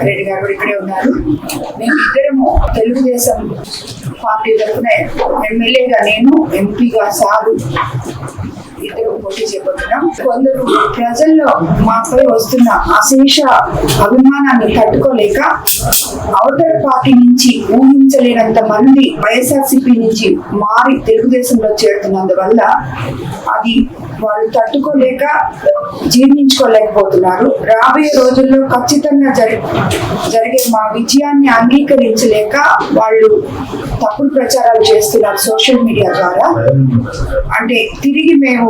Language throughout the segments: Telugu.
ప్రభాకర్ రెడ్డి గారు కూడా ఇక్కడే ఉన్నారు. మేమిద్దరము తెలుగుదేశం పార్టీ తరఫున ఎమ్మెల్యేగా నేను, ఎంపీగా సారు ఇద్దరు పోటీ చేయబోతున్నాం. కొందరు ప్రజల్లో మాపై వస్తున్న అశేష అభిమానాన్ని తట్టుకోలేక అవతల పార్టీ నుంచి ఊహించలేనంత మంది వైఎస్ఆర్సీపీ నుంచి మారి తెలుగుదేశంలో చేరుతున్నందువల్ల అది వాళ్ళు తట్టుకోలేక జీర్ణించుకోలేకపోతున్నారు. రాబోయే రోజుల్లో ఖచ్చితంగా జరిగే మా విజయాన్ని అంగీకరించలేక వాళ్ళు తప్పుడు ప్రచారాలు చేస్తున్నారు సోషల్ మీడియా ద్వారా. అంటే తిరిగి మేము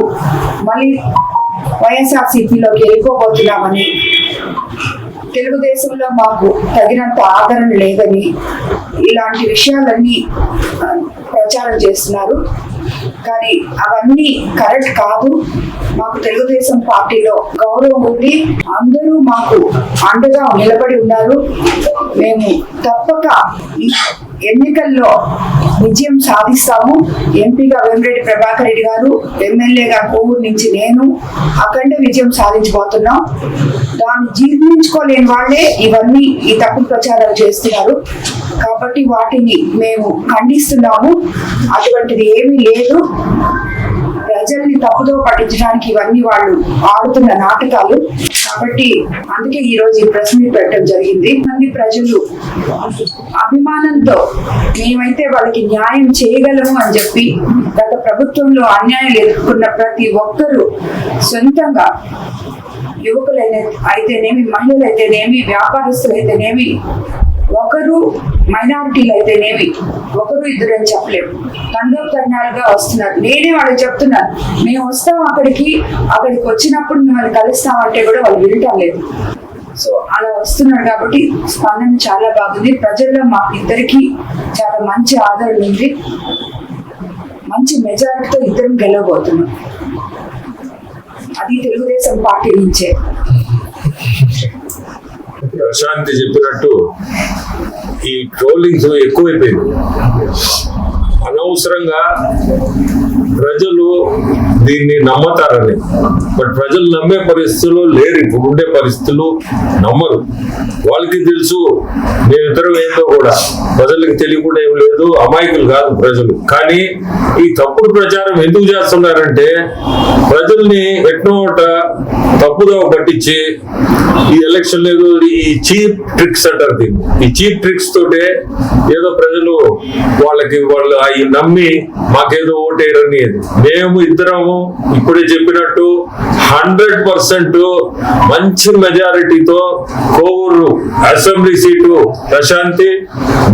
మళ్ళీ వైఎస్ఆర్సీపీలోకి వెళ్ళిపోబోతున్నామని, తెలుగుదేశంలో మాకు తగినంత ఆదరణ లేదని ఇలాంటి విషయాలన్నీ ప్రచారం చేస్తున్నారు. కానీ అవన్నీ కరెక్ట్ కాదు. మాకు తెలుగుదేశం పార్టీలో గౌరవం ఉంది, అందరూ మాకు అండగా నిలబడి ఉన్నారు. మేము తప్పక ఎన్నికల్లో విజయం సాధిస్తాము. ఎంపీగా వేమిరెడ్డి ప్రభాకర్ రెడ్డి గారు, ఎమ్మెల్యేగా కోవూరు నుంచి నేను అఖండ విజయం సాధించబోతున్నాం. దాన్ని జీర్ణించుకోలేని వాళ్ళే ఇవన్నీ ఈ తప్పుడు ప్రచారాలు చేస్తున్నారు. కాబట్టి వాటిని మేము ఖండిస్తున్నాము. అటువంటిది ఏమీ లేదు. ప్రజల్ని తప్పుదో పట్టించడానికి ఇవన్నీ వాళ్ళు ఆడుతున్న నాటకాలు. కాబట్టి అందుకే ఈ రోజు ఈ ప్రెస్ మీట్ పెట్టడం జరిగింది. మంది ప్రజలు అభిమానంతో మేమైతే వాళ్ళకి న్యాయం చేయగలము అని చెప్పి గత ప్రభుత్వంలో అన్యాయాలు ఎదుర్కొన్న ప్రతి ఒక్కరూ సొంతంగా, యువకులైన అయితేనేమి, మహిళలు అయితేనేమి, వ్యాపారస్తులు అయితేనేమి, ఒకరు మైనారిటీలు అయితేనేమి, ఒకరు ఇద్దరు అని చెప్పలేము, తండోపతరణాలుగా వస్తున్నారు. నేనే వాళ్ళకి చెప్తున్నాను, మేము వస్తాం అక్కడికి వచ్చినప్పుడు మిమ్మల్ని కలుస్తామంటే కూడా వాళ్ళు వినటం లేదు. సో అలా వస్తున్నారు కాబట్టి స్పందన చాలా బాగుంది. ప్రజల్లో మాకు ఇద్దరికి చాలా మంచి ఆదరణ ఉంది. మంచి మెజారిటీతో ఇద్దరం గెలవబోతున్నాం. అది తెలుగుదేశం పార్టీ నుంచే. ప్రశాంతి చెప్పినట్టు ఈ ట్రోలింగ్స్ ఎక్కువైపోయింది. అనవసరంగా ప్రజలు దీన్ని నమ్మతారని, బట్ ప్రజలు నమ్మే పరిస్థితులు లేరు. ఇప్పుడు ఉండే పరిస్థితులు నమ్మరు. వాళ్ళకి తెలుసు మేమిద్దరం ఏందో కూడా, ప్రజలకు తెలియకుండా ఏం లేదు. అమాయకులు కాదు ప్రజలు. కానీ ఈ తప్పుడు ప్రచారం ఎందుకు చేస్తున్నారంటే ప్రజల్ని ఎట్నో తప్పుదో పట్టించి ఈ ఎలక్షన్ లేదు, ఈ చీప్ ట్రిక్స్ అంటారు దీన్ని. ఈ చీప్ ట్రిక్స్ తోటే ఏదో ప్రజలు వాళ్ళు అవి నమ్మి మాకేదో ఓటేయరని. మేము ఇద్దరము ఇప్పుడే చెప్పినట్టు 100% మంచి మెజారిటీతో కోవూరు అసెంబ్లీ సీటు ప్రశాంతి,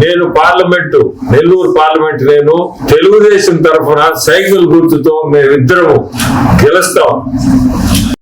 నేను పార్లమెంటు, నెల్లూరు పార్లమెంట్ నేను తెలుగుదేశం తరఫున సైకిల్ గుర్తుతో మేమిద్దరము గెలుస్తాం.